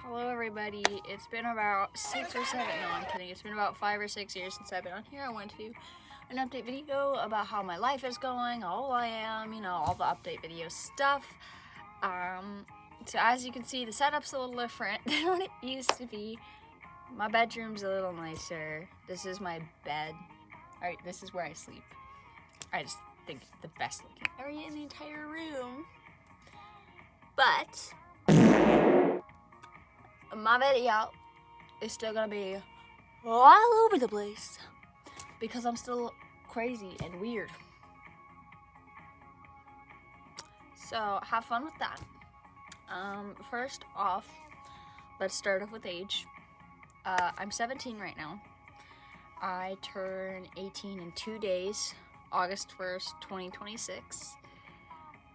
Hello everybody, it's been about 6 or 7, no I'm kidding, it's been about 5 or 6 years since I've been on here. I went to an update video about how my life is going, how old I am, all the update video stuff. So as you can see, the setup's a little different than what it used to be. My bedroom's a little nicer. This is my bed. Alright, this is where I sleep. I just think it's the best looking area in the entire room. But my video is still gonna be all over the place because I'm still crazy and weird. So have fun with that. First off, let's start off with age. I'm 17 right now. I turn 18 in 2 days, August 1st, 2026.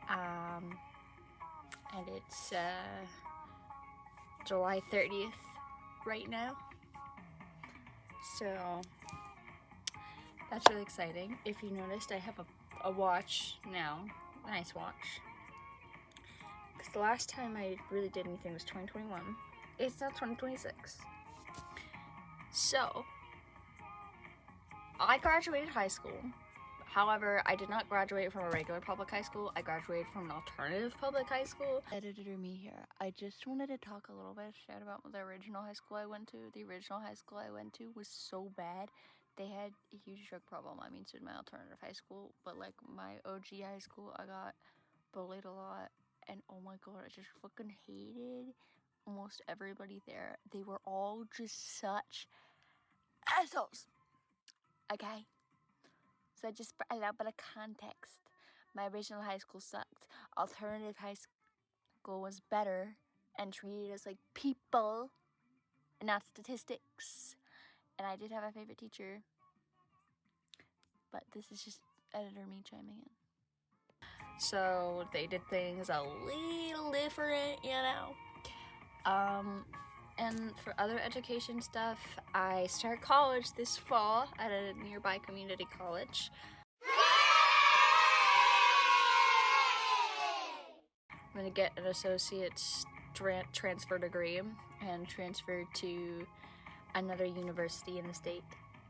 And it's July 30th right now. So that's really exciting. If you noticed, I have a watch now, a nice watch. Because the last time I really did anything was 2021. It's now 2026. So I graduated high school. However, I did not graduate from a regular public high school. I graduated from an alternative public high school. Editor me here. I just wanted to talk a little bit of shit about the original high school I went to. The original high school I went to was so bad. They had a huge drug problem. I mean, so did my alternative high school. But like my OG high school, I got bullied a lot. And oh my god, I just fucking hated almost everybody there. They were all just such assholes. Okay? So just for a little bit of context, my original high school sucked. Alternative high school was better and treated us like people and not statistics. And I did have a favorite teacher, but this is just editor me chiming in. So they did things a little different, And for other education stuff, I start college this fall at a nearby community college. I'm gonna get an associate's transfer degree and transfer to another university in the state,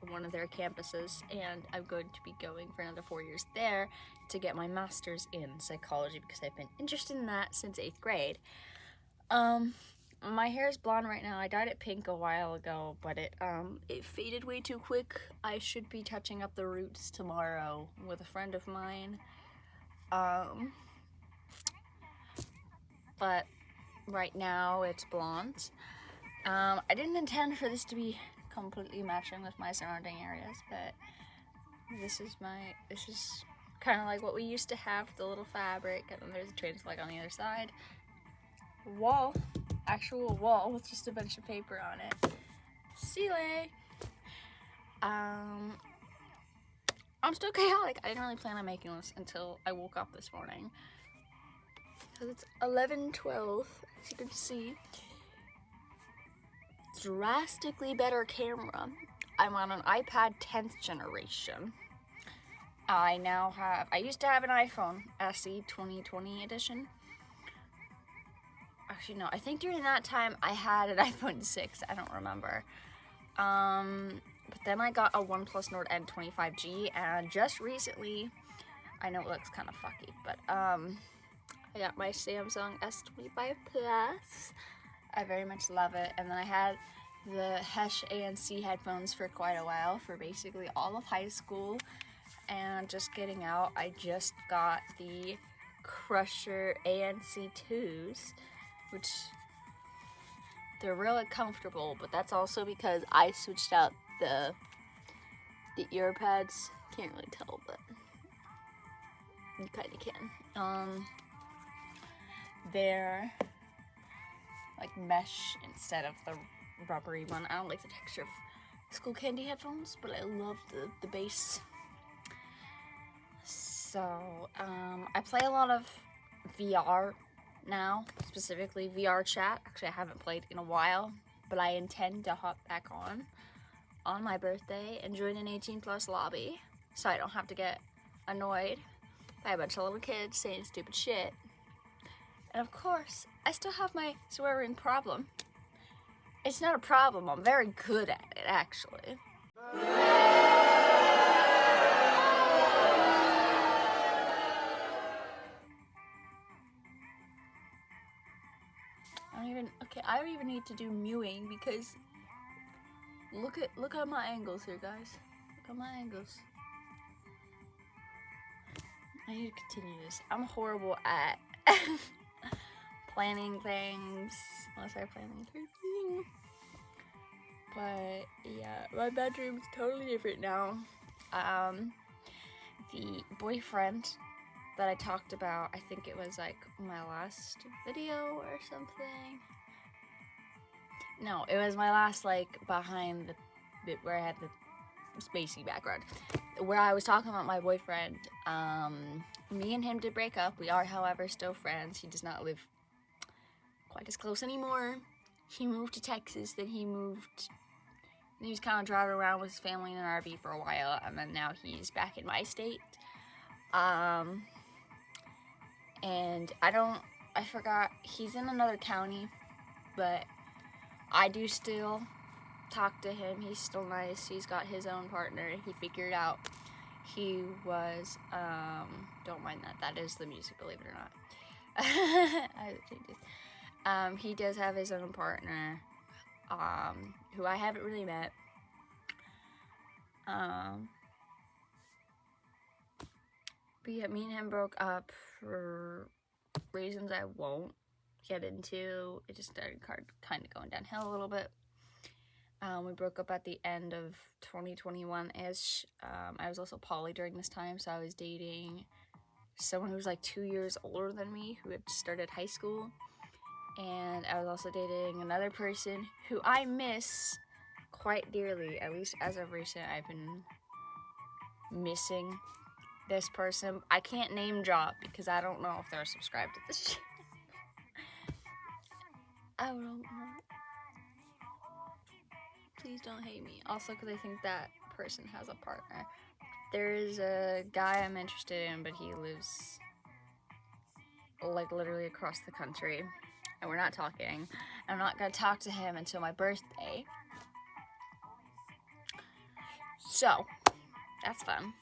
one of their campuses, and I'm going to be going for another 4 years there to get my master's in psychology because I've been interested in that since 8th grade. My hair is blonde right now. I dyed it pink a while ago, but it faded way too quick. I should be touching up the roots tomorrow with a friend of mine. But right now it's blonde. I didn't intend for this to be completely matching with my surrounding areas, but this is kind of like what we used to have, the little fabric, and then there's a trans flag on the other side. Actual wall with just a bunch of paper on it. Silly. I'm still chaotic. I didn't really plan on making this until I woke up this morning. Because it's 11:12, as you can see. Drastically better camera. I'm on an iPad 10th generation. I used to have an iPhone SE 2020 edition. Actually, no, I think during that time I had an iPhone 6, I don't remember. But then I got a OnePlus Nord N25G, and just recently, I know it looks kind of fucky, but I got my Samsung S25 Plus. I very much love it. And then I had the Hesh ANC headphones for quite a while, for basically all of high school, and just getting out, I just got the Crusher ANC 2s, which they're really comfortable, but that's also because I switched out the earpads. Can't really tell, but you kind of can. They're like mesh instead of the rubbery one. I don't like the texture of Skull Candy headphones, but I love the bass. So I play a lot of VR now, specifically VR chat. Actually, I haven't played in a while, but I intend to hop back on my birthday and join an 18+ lobby, so I don't have to get annoyed by a bunch of little kids saying stupid shit. And of course, I still have my swearing problem. It's not a problem. I'm very good at it, actually. I don't even need to do mewing because look at my angles here, guys. Look at my angles. I need to continue this. I'm horrible at planning things unless I plan everything. But yeah, my bedroom's totally different now. The boyfriend that I talked about, I think it was like my last video or something. No, it was my last like behind the bit where I had the spacey background, where I was talking about my boyfriend. Me and him did break up. We are, however, still friends. He does not live quite as close anymore. He moved to Texas, then he was kind of driving around with his family in an RV for a while, and then now he's back in my state. And I forgot, he's in another county, but I do still talk to him. He's still nice. He's got his own partner. He figured out he was, don't mind that. That is the music, believe it or not. He does have his own partner, who I haven't really met. But yeah, me and him broke up for reasons I won't get into. It just started kind of going downhill a little bit. We broke up at the end of 2021-ish. I was also poly during this time, so I was dating someone who was like 2 years older than me, who had started high school. And I was also dating another person who I miss quite dearly. At least as of recent, I've been missing this person. I can't name drop because I don't know if they're subscribed to this channel. I don't know. Please don't hate me. Also, because I think that person has a partner. There is a guy I'm interested in, but he lives like literally across the country, and we're not talking. I'm not gonna talk to him until my birthday. So that's fun.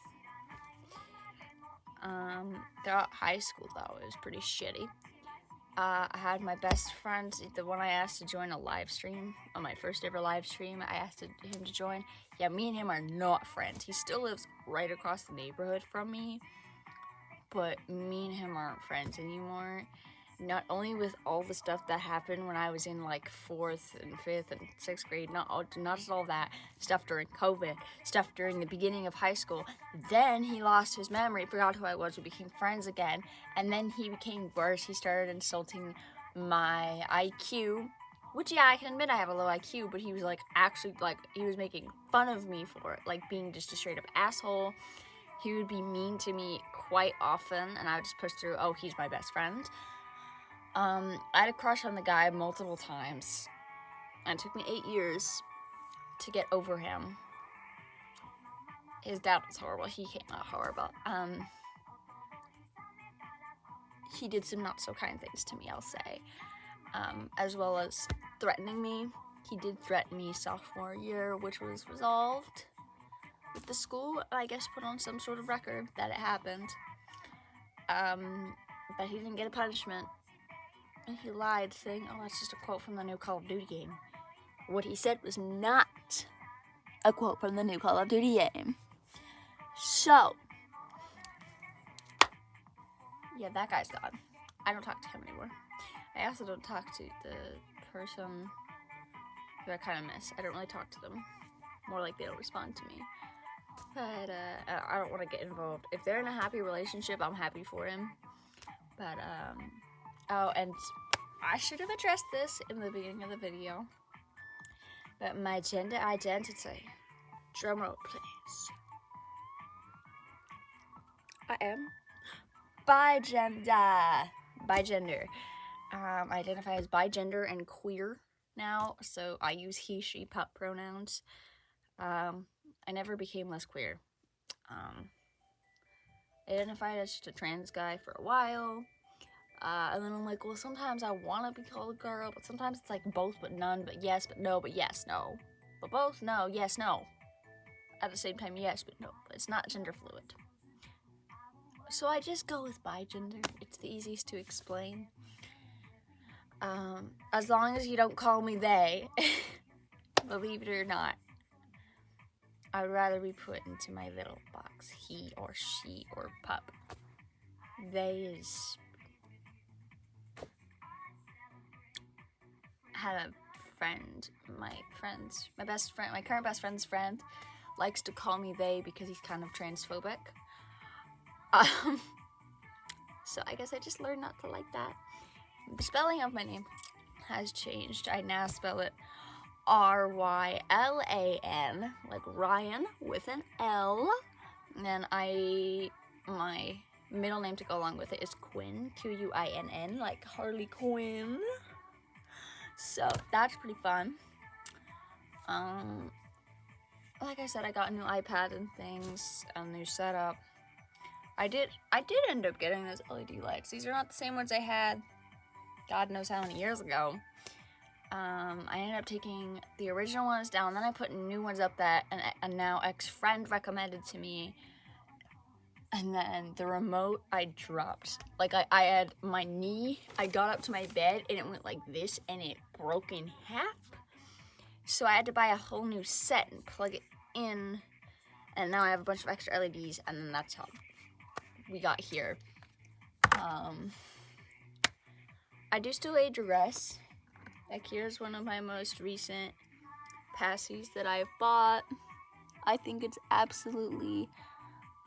Throughout high school, though, it was pretty shitty. I had my best friend, the one I asked to join a live stream, on my first ever live stream, I asked him to join. Yeah, me and him are not friends. He still lives right across the neighborhood from me, but me and him aren't friends anymore. Not only with all the stuff that happened when I was in like 4th and 5th and 6th grade, not just all that stuff during COVID, stuff during the beginning of high school. Then he lost his memory, forgot who I was, we became friends again, and then he became worse. He started insulting my IQ, which yeah, I can admit I have a low IQ, but he was like actually like he was making fun of me for it, like being just a straight up asshole. He would be mean to me quite often, and I would just push through, oh, he's my best friend. I had a crush on the guy multiple times, and it took me 8 years to get over him. His dad was horrible. He came out horrible. He did some not so kind things to me, I'll say, as well as threatening me. He did threaten me sophomore year, which was resolved with the school, I guess put on some sort of record that it happened. But he didn't get a punishment. And he lied, saying, oh, that's just a quote from the new Call of Duty game. What he said was not a quote from the new Call of Duty game. So, yeah, that guy's gone. I don't talk to him anymore. I also don't talk to the person who I kind of miss. I don't really talk to them. More like they don't respond to me. But I don't want to get involved. If they're in a happy relationship, I'm happy for him. But, oh, and I should have addressed this in the beginning of the video, but my gender identity, drumroll please, I am bigender. I identify as bigender and queer now, so I use he, she, pup pronouns. I never became less queer. I identified as just a trans guy for a while. And then I'm like, well, sometimes I want to be called a girl, but sometimes it's like both but none, but yes, but no, but yes, no. But both, no, yes, no. At the same time, yes, but no. It's not gender fluid. So I just go with bi-gender. It's the easiest to explain. As long as you don't call me they, believe it or not, I'd rather be put into my little box, he or she or pup. They is... had a friend, my current best friend's friend likes to call me they because he's kind of transphobic. So I guess I just learned not to like that. The spelling of my name has changed. I now spell it Ryan, like Ryan with an L. And then my middle name to go along with it is Quinn, Quinn, like Harley Quinn. So that's pretty fun. Like I said, I got a new iPad and things, a new setup. I did end up getting those LED lights. These are not the same ones I had God knows how many years ago. I ended up taking the original ones down, then I put new ones up that a now ex-friend recommended to me. And then the remote I dropped. Like I had my knee, I got up to my bed and it went like this and it broke in half. So I had to buy a whole new set and plug it in. And now I have a bunch of extra LEDs, and then that's how we got here. I do still age dress. Like, here's one of my most recent passies that I've bought. I think it's absolutely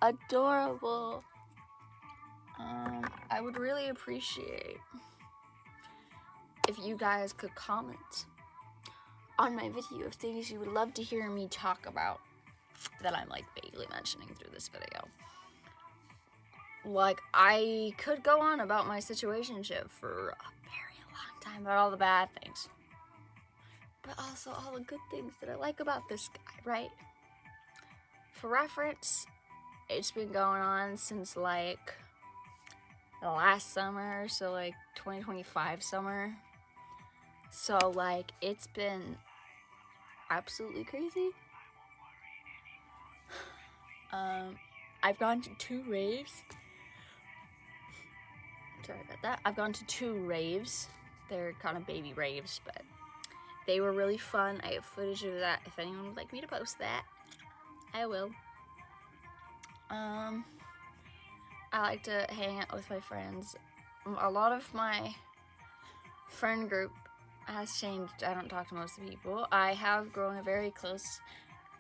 adorable. I would really appreciate if you guys could comment on my video of things you would love to hear me talk about that I'm like vaguely mentioning through this video. Like, I could go on about my situationship for a very long time, about all the bad things, but also all the good things that I like about this guy, right? For reference, it's been going on since like the last summer, so like 2025 summer. So like, it's been absolutely crazy. I've gone to 2 raves. Sorry about that. I've gone to 2 raves. They're kind of baby raves, but they were really fun. I have footage of that. If anyone would like me to post that, I will. I like to hang out with my friends. A lot of my friend group has changed. I don't talk to most of the people. I have grown a very close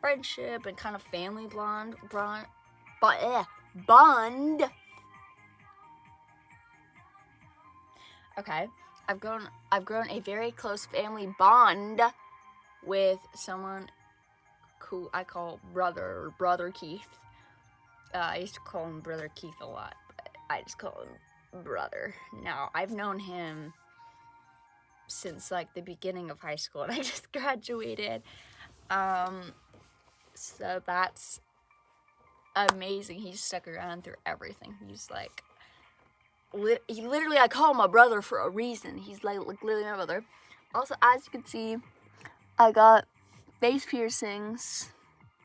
friendship and kind of family bond. Okay, I've grown a very close family bond with someone who I call Brother Keith. I used to call him Brother Keith a lot, but I just call him Brother now. I've known him since like the beginning of high school, and I just graduated. So that's amazing. He's stuck around through everything. He's like, I call him my brother for a reason. He's like literally my brother. Also, as you can see, I got face piercings.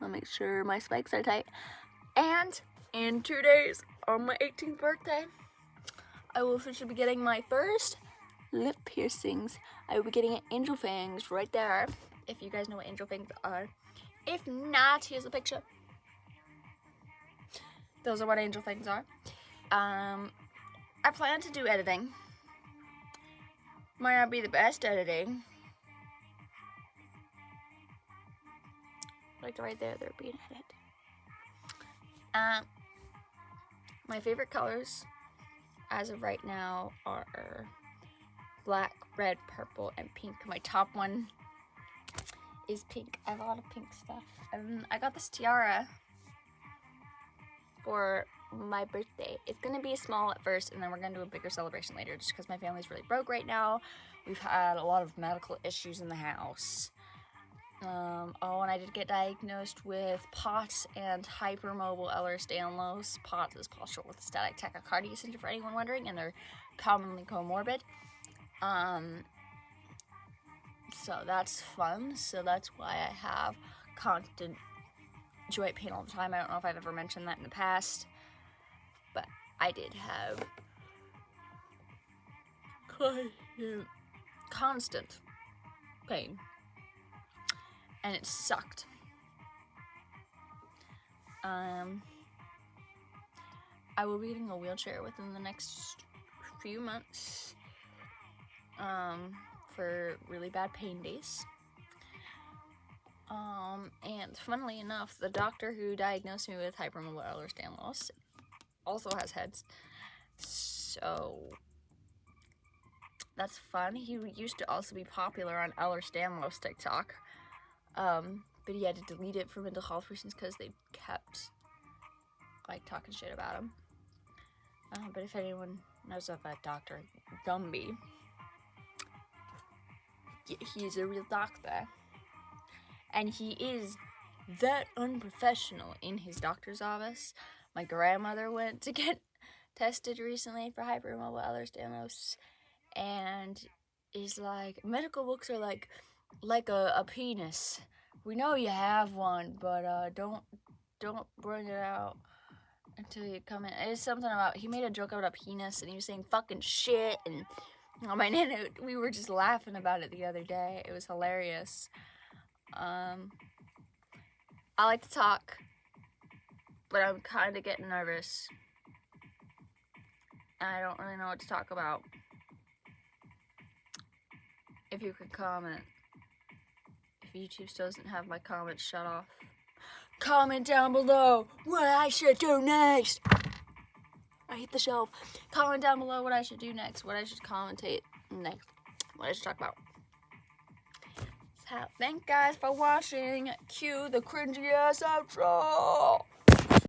I'll make sure my spikes are tight. And in 2 days, on my 18th birthday, I will officially be getting my first lip piercings. I will be getting angel fangs right there, if you guys know what angel fangs are. If not, here's a picture. Those are what angel fangs are. I plan to do editing. Might not be the best editing. Like right there, they're being edited. My favorite colors, as of right now, are black, red, purple, and pink. My top one is pink. I have a lot of pink stuff. I got this tiara for my birthday. It's gonna be small at first, and then we're gonna do a bigger celebration later, just because my family's really broke right now. We've had a lot of medical issues in the house. And I did get diagnosed with POTS and hypermobile Ehlers-Danlos. POTS is postural orthostatic tachycardia syndrome, for anyone wondering, and they're commonly comorbid. So that's fun. So that's why I have constant joint pain all the time. I don't know if I've ever mentioned that in the past, but I did have constant pain, and it sucked. I will be getting a wheelchair within the next few months, for really bad pain days. And funnily enough, the doctor who diagnosed me with hypermobile Ehlers-Danlos also has HEDS. So that's fun. He used to also be popular on Ehlers-Danlos TikTok. But he had to delete it for mental health reasons because they kept like talking shit about him. But if anyone knows of that doctor, Gumby, he's a real doctor. And he is that unprofessional in his doctor's office. My grandmother went to get tested recently for hypermobile Ehlers-Danlos, and is like, medical books are like a penis. We know you have one, but don't bring it out until you come in. It's something about, he made a joke about a penis, and he was saying fucking shit, and my nana, we were just laughing about it the other day. It was hilarious. I like to talk, but I'm kind of getting nervous. I don't really know what to talk about. If you could comment. If YouTube still doesn't have my comments shut off. Comment down below what I should do next. I hit the shelf. Comment down below what I should do next. What I should commentate next. What I should talk about. So, thank guys for watching. Cue the cringy ass outro.